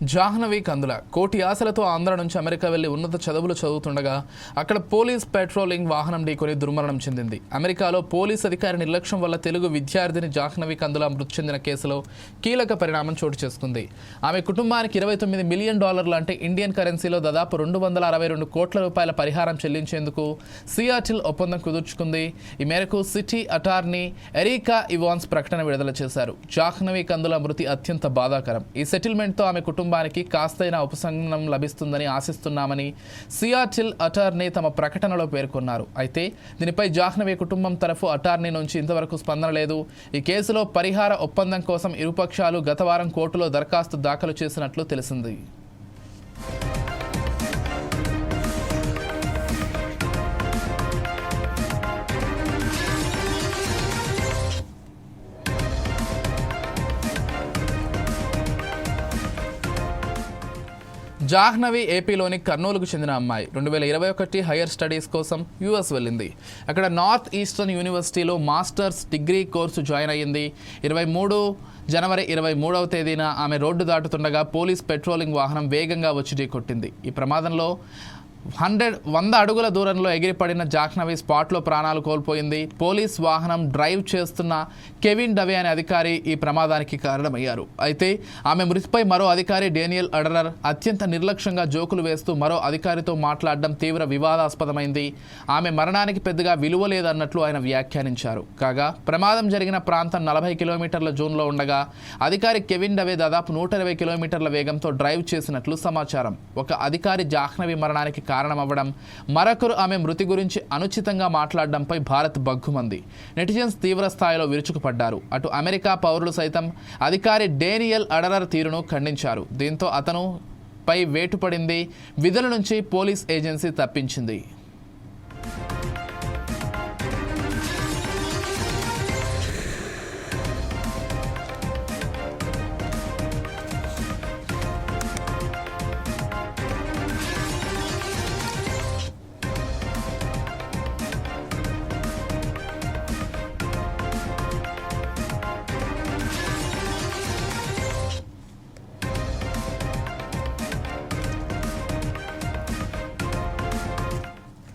జాహ్నవి కందుల కోటి ఆశలతో ఆంధ్ర నుంచి అమెరికా వెళ్లి ఉన్నత చదువులు చదువుతుండగా అక్కడ పోలీస్ పెట్రోలింగ్ వాహనం ఢీకొని దుర్మరణం చెందింది. అమెరికాలో పోలీస్ అధికారి నిర్లక్ష్యం వల్ల తెలుగు విద్యార్థిని జాహ్నవి కందుల మృతి చెందిన కేసులో కీలక పరిణామం చోటు చేసుకుంది. ఆమె కుటుంబానికి $29 మిలియన్ అంటే ఇండియన్ కరెన్సీలో దాదాపు 262 కోట్ల రూపాయల పరిహారం చెల్లించేందుకు సియాటిల్ ఒప్పందం కుదుర్చుకుంది. ఈ మేరకు సిటీ అటార్నీ ఎరికా ఇవాన్స్ ప్రకటన విడుదల చేశారు. జాహ్నవి కందుల మృతి అత్యంత బాధాకరం. ఈ సెటిల్మెంట్తో ఆమె కుటుంబానికి కాస్తైన ఉపశమనం లభిస్తుందని ఆశిస్తున్నామని సియాటిల్ అటార్నీ తమ ప్రకటనలో పేర్కొన్నారు. అయితే దీనిపై జాహ్నవి కుటుంబం తరఫు అటార్నీ నుంచి ఇంతవరకు స్పందన లేదు. ఈ కేసులో పరిహార ఒప్పందం కోసం ఇరుపక్షాలు గత వారం కోర్టులో దరఖాస్తు దాఖలు చేసినట్లు తెలిసింది. జాహ్నవి ఏపీలోని కర్నూలుకు చెందిన అమ్మాయి. 2021 హైయర్ స్టడీస్ కోసం యుఎస్ వెళ్ళింది. అక్కడ నార్త్ ఈస్టర్న్ యూనివర్సిటీలో మాస్టర్స్ డిగ్రీ కోర్సు జాయిన్ అయ్యింది. జనవరి 23వ తేదీన ఆమె రోడ్డు దాటుతుండగా పోలీస్ పెట్రోలింగ్ వాహనం వేగంగా వచ్చి ఢీకొట్టింది. ఈ ప్రమాదంలో 100 అడుగుల దూరంలో ఎగిరిపడిన జాహ్నవి స్పాట్లో ప్రాణాలు కోల్పోయింది. పోలీస్ వాహనం డ్రైవ్ చేస్తున్న కెవిన్ డవే అనే అధికారి ఈ ప్రమాదానికి కారణమయ్యారు. అయితే ఆమె మృతిపై మరో అధికారి డేనియల్ అడరర్ అత్యంత నిర్లక్ష్యంగా జోకులు వేస్తూ మరో అధికారితో మాట్లాడడం తీవ్ర వివాదాస్పదమైంది. ఆమె మరణానికి పెద్దగా విలువ లేదన్నట్లు ఆయన వ్యాఖ్యానించారు. కాగా ప్రమాదం జరిగిన ప్రాంతం 40 కిలోమీటర్ల జోన్లో ఉండగా అధికారి కెవిన్ డవే దాదాపు 120 కిలోమీటర్ల వేగంతో డ్రైవ్ చేసినట్లు సమాచారం. ఒక అధికారి జాహ్నవి మరణానికి కారణమవ్వడం, మరొకరు ఆమె మృతి గురించి అనుచితంగా మాట్లాడడంపై భారత్ బగ్గుమంది. నెటిజన్స్ తీవ్ర స్థాయిలో విరుచుకుపడ్డారు. అటు అమెరికా పౌరులు సైతం అధికారి డేనియల్ అడరర్ తీరును ఖండించారు. దీంతో అతను పై వేటు పడింది. విధుల నుంచి పోలీస్ ఏజెన్సీ తప్పించింది.